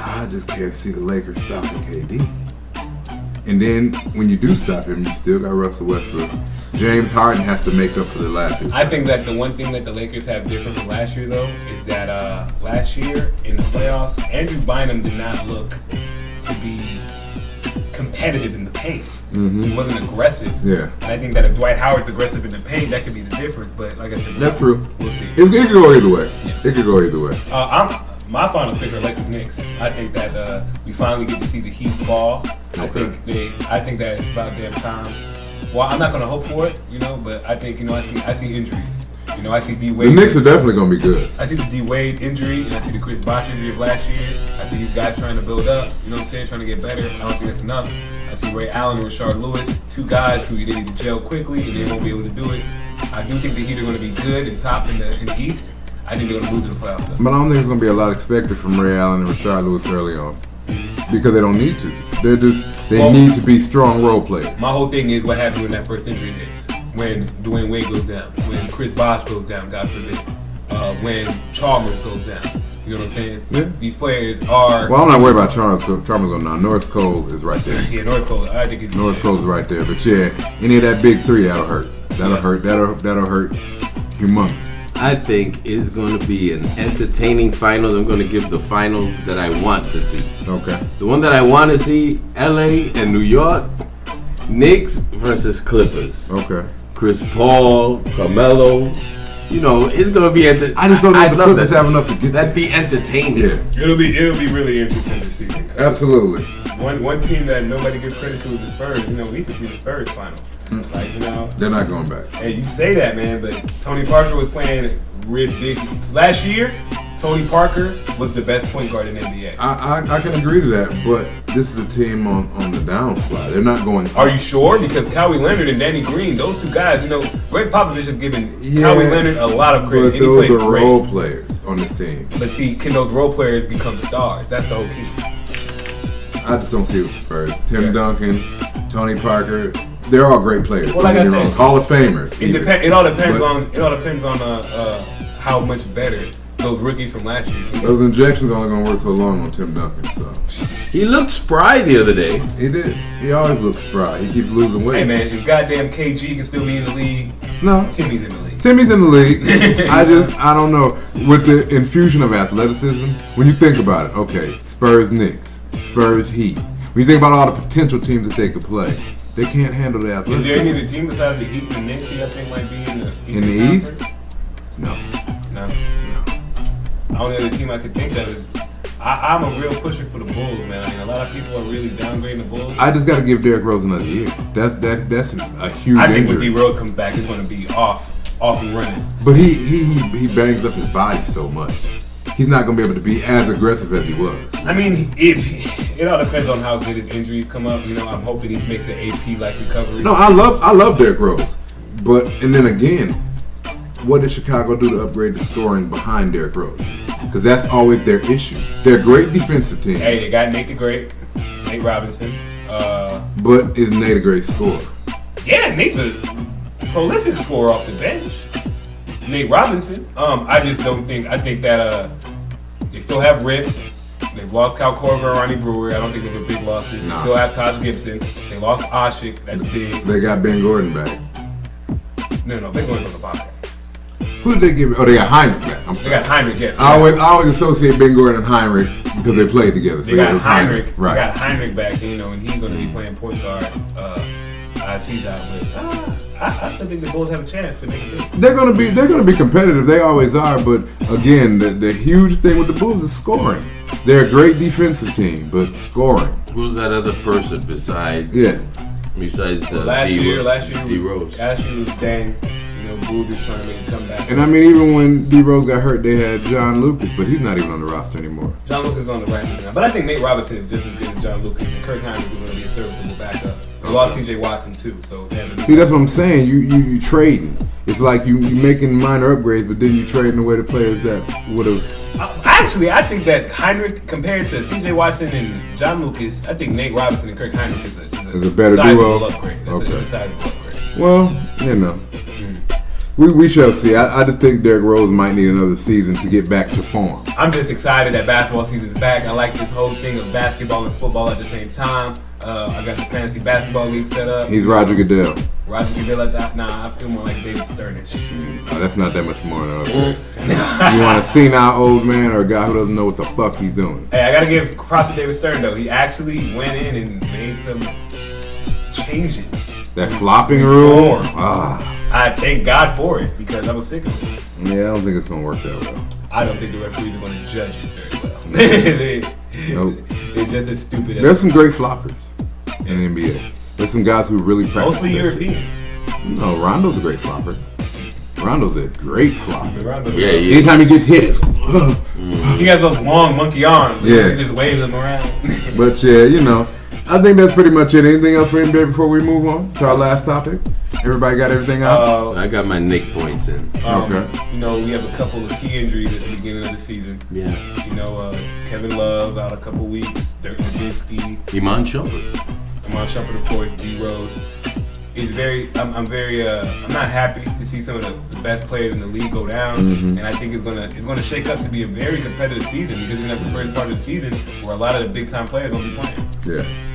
Speaker 2: I just can't see the Lakers stopping KD. And then when you do stop him, you still got Russell Westbrook. James Harden has to make up for the last year.
Speaker 3: I think that the one thing that the Lakers have different from last year, though, is that last year in the playoffs, Andrew Bynum did not look to be competitive in the paint. He wasn't aggressive. And I think that if Dwight Howard's aggressive in the paint, that could be the difference. But like I said,
Speaker 2: that's true.
Speaker 3: We'll see.
Speaker 2: It could go either way. It could go either way.
Speaker 3: My final pick are Lakers Knicks. I think that we finally get to see the Heat fall. I think that it's about damn time. Well, I'm not gonna hope for it, you know, but I think, you know, I see injuries. You know, I see D Wade.
Speaker 2: The Knicks are definitely gonna be good.
Speaker 3: I see the D Wade injury, and I see the Chris Bosh injury of last year. I see these guys trying to build up. You know what I'm saying? Trying to get better. I don't think that's enough. I see Ray Allen and Rashard Lewis, two guys who they need to gel quickly, and they won't be able to do it. I do think the Heat are going to be good and top in the East. I think they're going to lose in the playoffs, though.
Speaker 2: But I don't think there's going to be a lot expected from Ray Allen and Rashard Lewis early on. Because they don't need to. They need to be strong role players.
Speaker 3: My whole thing is what happens when that first injury hits. When Dwayne Wade goes down. When Chris Bosh goes down, God forbid. When Chalmers goes down. You know what I'm saying?
Speaker 2: Yeah.
Speaker 3: These players are...
Speaker 2: Well, I'm not worried about Chalmers going down. North Cole is right there.
Speaker 3: Yeah, North Cole. I think he's...
Speaker 2: North Cole's right there. But yeah, any of that big three, that'll hurt. That'll hurt humongous.
Speaker 1: I think it's going to be an entertaining finals. I'm going to give the finals that I want to see.
Speaker 2: Okay.
Speaker 1: The one that I want to see, LA and New York, Knicks versus Clippers.
Speaker 2: Okay.
Speaker 1: Chris Paul, Carmelo. You know, it's going to be entertaining.
Speaker 2: I just don't know if the Clippers have enough to get
Speaker 1: That'd be entertaining.
Speaker 2: Yeah.
Speaker 3: It'll be really interesting to see.
Speaker 2: Absolutely.
Speaker 3: one team that nobody gives credit to is the Spurs. You know, we could see the Spurs final. Like, you know,
Speaker 2: They're not going back.
Speaker 3: hey, you say that, man, but Tony Parker was playing ridiculous. Last year, Tony Parker was the best point guard in the NBA.
Speaker 2: I can agree to that, but this is a team on the downslide. They're not going.
Speaker 3: Are you sure? Because Kawhi Leonard and Danny Green, those two guys, you know, Greg Popovich has given
Speaker 2: Yeah,
Speaker 3: Kawhi Leonard a lot of credit.
Speaker 2: But
Speaker 3: And he
Speaker 2: those
Speaker 3: played
Speaker 2: are
Speaker 3: great.
Speaker 2: role players on this team.
Speaker 3: But see, can those role players become stars? That's the whole key.
Speaker 2: I just don't see it with the Spurs. Tim
Speaker 3: Yeah.
Speaker 2: Duncan, Tony Parker, they're all great players.
Speaker 3: Well, like
Speaker 2: Don't
Speaker 3: I
Speaker 2: get me
Speaker 3: said,
Speaker 2: wrong. Hall of Famers.
Speaker 3: It
Speaker 2: even.
Speaker 3: depends. It all depends
Speaker 2: But-
Speaker 3: on how much better those rookies from last year can get.
Speaker 2: Those injections only gonna work so long on Tim Duncan. So
Speaker 1: He looked spry the other day.
Speaker 2: he did. He always looks spry. He keeps losing weight.
Speaker 3: Hey man, if goddamn KG can still be in the league,
Speaker 2: No,
Speaker 3: Timmy's in the league.
Speaker 2: Timmy's in the league. I don't know. With the infusion of athleticism, when you think about it, okay, Spurs Knicks, Spurs Heat. When you think about all the potential teams that they could play, they can't handle the
Speaker 3: Is
Speaker 2: athleticism.
Speaker 3: there any other team besides the Heat and the Knicks who I think might be in the Eastern
Speaker 2: the
Speaker 3: Conference?
Speaker 2: East? No.
Speaker 3: No. The only other team I could think of is I'm a real pusher for the Bulls, man. I mean, a lot of people are really downgrading the Bulls.
Speaker 2: I just got to give Derrick Rose another year. That's a huge
Speaker 3: I think when
Speaker 2: injury.
Speaker 3: D Rose comes back, he's going to be off and running.
Speaker 2: But he bangs up his body so much. He's not going to be able to be as aggressive as he was.
Speaker 3: I mean, if it all depends on how good his injuries come up. You know, I'm hoping he makes an AP like recovery.
Speaker 2: No, I love Derrick Rose. But and then again, what did Chicago do to upgrade the scoring behind Derrick Rose? Because that's always their issue. They're a great defensive team.
Speaker 3: Hey, they got Nate the Great, Nate Robinson.
Speaker 2: But is Nate a great scorer?
Speaker 3: Yeah, Nate's a prolific scorer off the bench. Nate Robinson. I just don't think. I think that they still have Rip. They've lost Kyle Korver and Ronnie Brewer. I don't think those are big losses. They
Speaker 2: Nah.
Speaker 3: still have Taj Gibson. They lost Ashik. That's big.
Speaker 2: They got Ben Gordon back.
Speaker 3: No, they're going on the podcast.
Speaker 2: Who did they give? Oh, they got Heinrich back. I'm
Speaker 3: They
Speaker 2: sorry.
Speaker 3: got Heinrich. Yes.
Speaker 2: I always associate Ben Gordon and Heinrich because they played together. So
Speaker 3: They got
Speaker 2: it was
Speaker 3: Heinrich.
Speaker 2: Right.
Speaker 3: They got Heinrich back, you know, and he's going to be playing point guard. He's out, but I still think the Bulls have a chance to make it big.
Speaker 2: They're gonna be competitive. They always are. But again, the huge thing with the Bulls is scoring. They're a great defensive team, but scoring.
Speaker 1: Who's that other person besides? Besides the
Speaker 3: Last year
Speaker 1: D Rose.
Speaker 3: was Dang. You know, Bulls is trying to make a comeback.
Speaker 2: And I mean, even when D Rose got hurt, they had John Lucas, but he's not even on the roster anymore.
Speaker 3: John Lucas is on the right now, but I think Nate Robinson is just as good as John Lucas, and Kirk Heinrich is going to be a serviceable backup. They lost T.J. Watson too, so they have a
Speaker 2: See, that's what I'm saying. You trading. It's like you making minor upgrades, but then you trading away the players that would have.
Speaker 3: Actually, I think that Heinrich, compared to C.J. Watson and John Lucas, I think Nate Robinson and Kirk Heinrich is
Speaker 2: a better
Speaker 3: sizable
Speaker 2: duo?
Speaker 3: upgrade. It's
Speaker 2: Okay.
Speaker 3: a sizable upgrade.
Speaker 2: Well, you know. We shall see. I just think Derrick Rose might need another season to get back to form.
Speaker 3: I'm just excited that basketball season's back. I like this whole thing of basketball and football at the same time. I got the fantasy basketball league set up.
Speaker 2: He's Roger Goodell.
Speaker 3: Roger Goodell at that. Nah, I feel more like David Sternish.
Speaker 2: Oh, that's not that much more than okay. You want a senile old man or a guy who doesn't know what the fuck he's doing?
Speaker 3: Hey, I gotta give props to David Stern though. He actually went in and made some changes.
Speaker 2: That flopping rule?
Speaker 3: Reform.
Speaker 2: Ah,
Speaker 3: I thank God for it because I was sick of it.
Speaker 2: yeah, I don't think it's gonna work that well.
Speaker 3: I don't think the referees are going to judge it very well.
Speaker 2: Nope.
Speaker 3: They're just as stupid
Speaker 2: There's
Speaker 3: as
Speaker 2: some great floppers in the NBA. There's some guys who really practice.
Speaker 3: mostly
Speaker 2: that shit.
Speaker 3: European.
Speaker 2: No, Rondo's a great flopper. Rondo's a great flopper.
Speaker 1: Yeah, yeah.
Speaker 2: Anytime he gets hit, it's.
Speaker 3: He has those long monkey arms.
Speaker 2: Yeah.
Speaker 3: He just waves them around.
Speaker 2: But yeah, you know, I think that's pretty much it. Anything else for NBA before we move on to our last topic? Everybody got everything out?
Speaker 1: I got my Nick points in.
Speaker 2: Okay.
Speaker 3: You know, we have a couple of key injuries at the beginning of the season.
Speaker 1: Yeah.
Speaker 3: You know, Kevin Love out a couple weeks. Dirk Nowitzki.
Speaker 1: Iman Shumpert.
Speaker 3: Amon Shumpert, of course. D Rose. It's very. I'm not happy to see some of the best players in the league go down, and I think it's gonna shake up to be a very competitive season because you're gonna have the first part of the season where a lot of the big time players won't be playing.
Speaker 2: Yeah.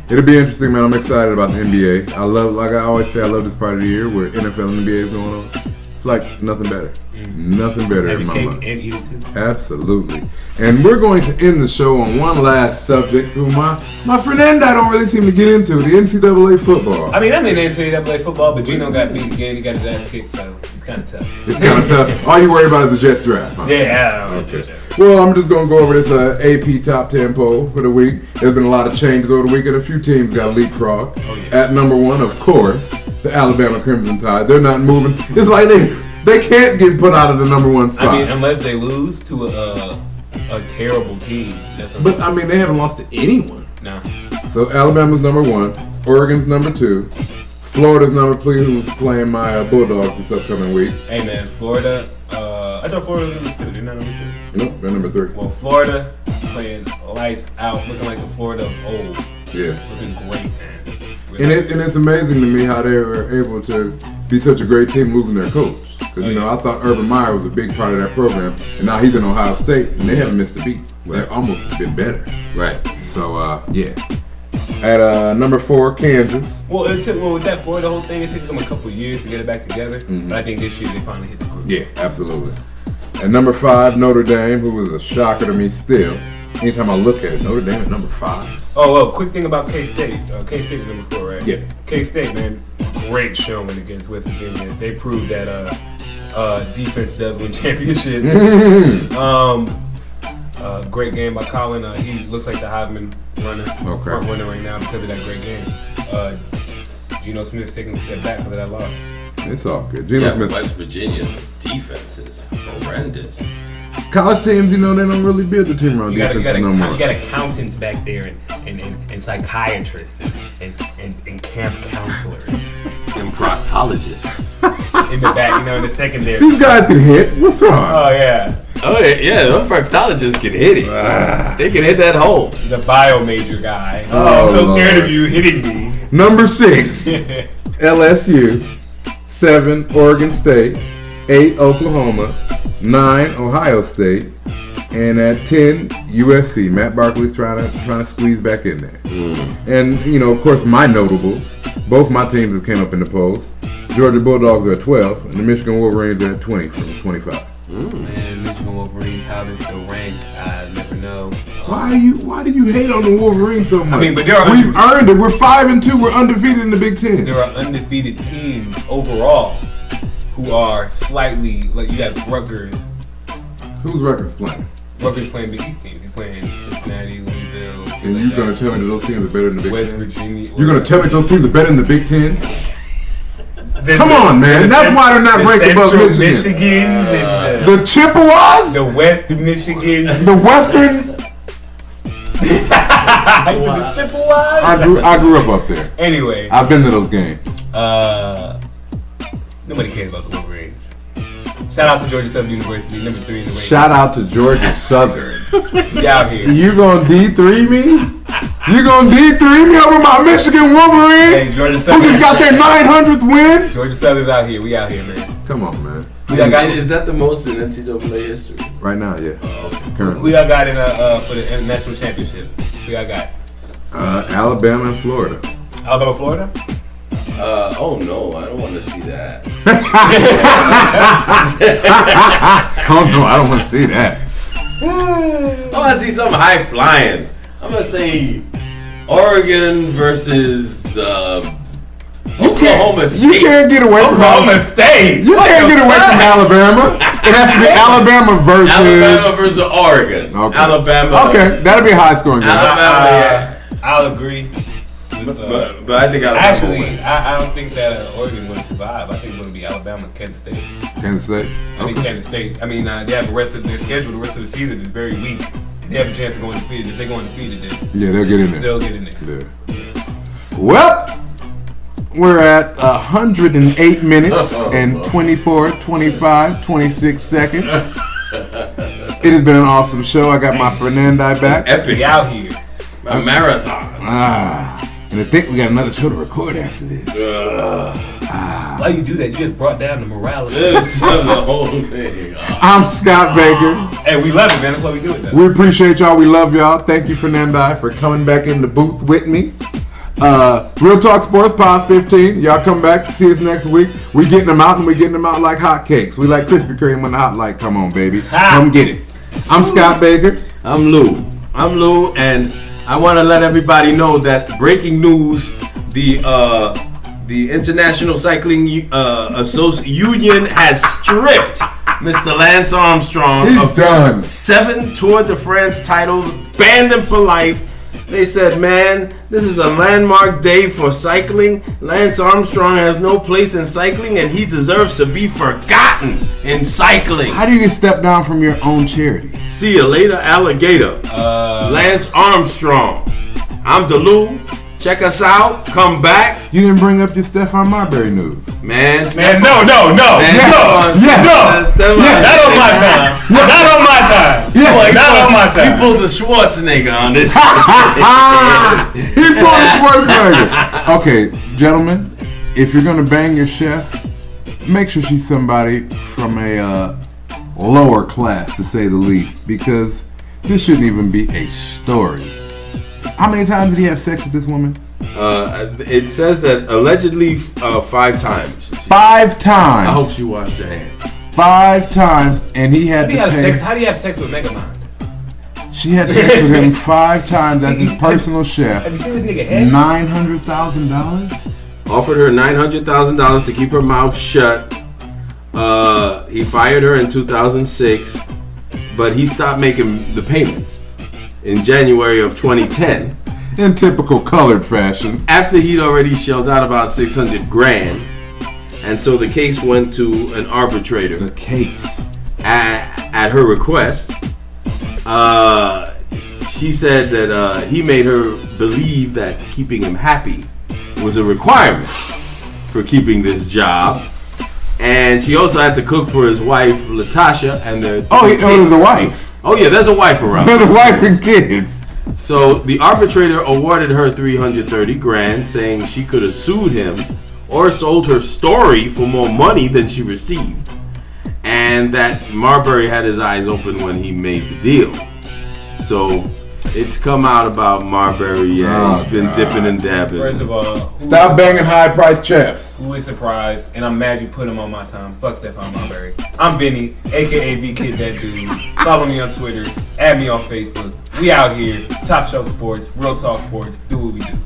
Speaker 2: It'll be interesting, man. I'm excited about the NBA. I love, like I always say, I love this part of the year where NFL and NBA is going on. It's like nothing better. Nothing better
Speaker 3: Have
Speaker 2: in
Speaker 3: your
Speaker 2: my
Speaker 3: cake
Speaker 2: life.
Speaker 3: and eat it too.
Speaker 2: Absolutely. And we're going to end the show on one last subject who my friend and I don't really seem to get into, the NCAA football.
Speaker 3: I mean, I'm in NCAA football, but Gino got beat again. He got his ass kicked, so he's kind of tough.
Speaker 2: It's kind of tough. All you worry about is the Jets draft. Huh?
Speaker 3: Yeah.
Speaker 2: Okay. Well, I'm just going to go over this AP top 10 poll for the week. There's been a lot of changes over the week, and a few teams got leapfrogged.
Speaker 3: Oh, yeah.
Speaker 2: At number 1, of course, the Alabama Crimson Tide. They're not moving. It's like they can't get put out of the number 1 spot.
Speaker 3: I mean, unless they lose to a terrible team.
Speaker 2: But, I mean, they haven't lost to anyone.
Speaker 3: No.
Speaker 2: So, Alabama's number 1. Oregon's number 2. Florida's number 3, who's playing my Bulldogs this upcoming week.
Speaker 3: Hey, man, Florida. I thought Florida was number 2. They're not number 2.
Speaker 2: Nope, they're number 3.
Speaker 3: Well, Florida playing lights out, looking like the Florida of old.
Speaker 2: Yeah.
Speaker 3: Looking great, man.
Speaker 2: And it's amazing to me how they were able to be such a great team losing their coach. Because, I thought Urban Meyer was a big part of that program. And now he's in Ohio State, and they haven't missed a beat. They've almost been better.
Speaker 1: Right.
Speaker 2: So, yeah. At number 4, Kansas.
Speaker 3: Well, with that Florida whole thing, it took them a couple years to get it back together. Mm-hmm. But I think this year they finally hit the groove.
Speaker 2: Yeah, absolutely. At number 5, Notre Dame, who was a shocker to me still. Anytime I look at it, Notre Dame at number 5.
Speaker 3: Oh, well, quick thing about K-State. K-State was number 4, right?
Speaker 2: Yeah.
Speaker 3: K-State, man, great showing against West Virginia. They proved that defense does win championships. Great game by Colin. He looks like the Heisman front runner right now because of that great game. Geno Smith's taking a step back because of that loss.
Speaker 2: It's all good. Geno Smith.
Speaker 1: West Virginia's defense is horrendous.
Speaker 2: College teams, they don't really build the team around defense no more.
Speaker 3: You got accountants back there and psychiatrists and camp counselors.
Speaker 1: And proctologists.
Speaker 3: In the back, in the secondary.
Speaker 2: These guys can hit. What's wrong?
Speaker 3: Oh, yeah.
Speaker 1: Oh, yeah, those proctologists can hit it. They can hit that hole.
Speaker 3: The bio major guy.
Speaker 2: Oh,
Speaker 3: I'm so scared of you hitting me.
Speaker 2: Number 6, LSU. 7, Oregon State. 8, Oklahoma. 9, Ohio State. And at 10, USC. Matt Barkley's trying to squeeze back in there. And, of course, my notables. Both my teams have came up in the polls. Georgia Bulldogs are at 12, and the Michigan Wolverines are at 20 from 25.
Speaker 3: Man, Michigan Wolverines, how they're still ranked, I never know.
Speaker 2: Why do you hate on the Wolverines so much?
Speaker 3: I mean, but
Speaker 2: we've earned it. We're 5-2. We're undefeated in the Big Ten.
Speaker 3: There are undefeated teams overall who are slightly like you have Rutgers.
Speaker 2: Who's Rutgers playing?
Speaker 3: Rutgers playing Big East teams. He's playing Cincinnati, Louisville.
Speaker 2: And you're going to tell me that those teams are better than the Big
Speaker 3: West
Speaker 2: Ten?
Speaker 3: Virginia.
Speaker 2: You're going to tell me those teams are better than the Big Ten? Come on, man. That's why they're not ranked above Michigan. The Chippewas?
Speaker 3: The West Michigan.
Speaker 2: The Western.
Speaker 3: The Chippewas?
Speaker 2: I grew up there.
Speaker 3: Anyway.
Speaker 2: I've been to those games.
Speaker 3: Nobody cares about the Wolverines. Shout out to Georgia Southern University, number 3 in the rankings.
Speaker 2: Shout out to Georgia Southern.
Speaker 3: We out here.
Speaker 2: You gonna D3 me? You gonna D3 me over my Michigan Wolverines?
Speaker 3: Hey, Georgia Southern.
Speaker 2: Who just got their 900th win?
Speaker 3: Georgia Southern's out here. We out here, man.
Speaker 2: Come on, man.
Speaker 1: Is that the most in NCAA history?
Speaker 2: Right now, yeah. Currently.
Speaker 3: Who y'all got in for the international championship? Who y'all got?
Speaker 2: Alabama and Florida.
Speaker 3: Alabama, Florida?
Speaker 1: Oh no, I don't want to see that.
Speaker 2: Oh no, I don't want to see that.
Speaker 1: I want to see something high flying. I'm gonna say Oregon versus Oklahoma State.
Speaker 2: You can't get away from
Speaker 3: Oklahoma State.
Speaker 2: You can't get away from Alabama. It has to be Alabama versus
Speaker 1: Oregon.
Speaker 2: Okay.
Speaker 1: Alabama.
Speaker 2: Okay, that'll be a high scoring game.
Speaker 1: Alabama, yeah.
Speaker 3: I'll agree.
Speaker 1: But I think Alabama
Speaker 3: actually,
Speaker 1: will win.
Speaker 3: I don't think that Oregon will survive. I think it's going to be Alabama, Kansas State.
Speaker 2: Kansas State?
Speaker 3: I think Kansas State. I mean, they have the rest of their schedule. The rest of the season is very weak. And they have a chance of going undefeated. If they go undefeated, then
Speaker 2: yeah, they'll get in there.
Speaker 3: They'll get in there.
Speaker 2: Yeah. Well, we're at 108 minutes and 24, 25, 26 seconds. It has been an awesome show. I got my Fernandi back.
Speaker 1: Epic.
Speaker 3: We out here.
Speaker 1: A marathon.
Speaker 2: And I think we got another show to record after this.
Speaker 3: Why you do that? You just brought down the morale of
Speaker 1: It's the whole thing.
Speaker 2: I'm Scott Baker.
Speaker 3: Hey, we love it, man. That's why we do it, though.
Speaker 2: We appreciate y'all. We love y'all. Thank you, Fernandi, for coming back in the booth with me. Real Talk Sports Pod15. Y'all come back, see us next week. We getting them out, and we getting them out like hotcakes. We like Krispy Kreme when the hot light come on, baby. Come get it. I'm Scott Baker.
Speaker 1: I'm Lou, and I want to let everybody know that breaking news: the The International Cycling Union has stripped Mr. Lance Armstrong
Speaker 2: He's
Speaker 1: of
Speaker 2: done.
Speaker 1: 7 Tour de France titles, banned him for life. They said, man, this is a landmark day for cycling. Lance Armstrong has no place in cycling, and he deserves to be forgotten in cycling.
Speaker 2: How do you get stepped down from your own charity?
Speaker 1: See you later, alligator. Lance Armstrong. I'm DeLu. Check us out. Come back.
Speaker 2: You didn't bring up your Stephon Marbury news.
Speaker 1: Man,
Speaker 3: no.
Speaker 1: Stephon-
Speaker 3: Not on my time. Not on my time. Not on my time.
Speaker 1: He pulled the Schwarzenegger on this.
Speaker 2: He pulled Schwarzenegger. Okay, gentlemen, if you're gonna bang your chef, make sure she's somebody from a lower class, to say the least, because this shouldn't even be a story. How many times did he have sex with this woman?
Speaker 1: It says that allegedly 5 times.
Speaker 2: 5 times.
Speaker 1: I hope she washed her hands.
Speaker 2: 5 times, and he had to pay.
Speaker 3: How do you have sex with Megamind?
Speaker 2: She had sex with him 5 times as his personal chef.
Speaker 3: Have you seen this nigga head?
Speaker 2: $900,000.
Speaker 1: Offered her $900,000 to keep her mouth shut. He fired her in 2006, but he stopped making the payments in January of 2010.
Speaker 2: In typical colored fashion.
Speaker 1: After he'd already shelled out about $600,000, and so the case went to an arbitrator.
Speaker 2: The case.
Speaker 1: At her request, she said that he made her believe that keeping him happy was a requirement for keeping this job, and she also had to cook for his wife Latasha and their.
Speaker 2: There's a wife.
Speaker 1: Oh yeah, there's a wife around.
Speaker 2: There's a wife and kids.
Speaker 1: So the arbitrator awarded her $330,000, saying she could have sued him or sold her story for more money than she received, and that Marbury had his eyes open when he made the deal. So it's come out about Marbury. Yeah, he's been dipping and dabbing.
Speaker 3: First of all,
Speaker 2: Stop banging high-priced chefs.
Speaker 3: who is surprised? And I'm mad you put him on my time. Fuck Stephon Marbury. I'm Vinny, aka V Kid That Dude. Follow me on Twitter. Add me on Facebook. We out here. Top Shelf Sports. Real Talk Sports. Do what we do.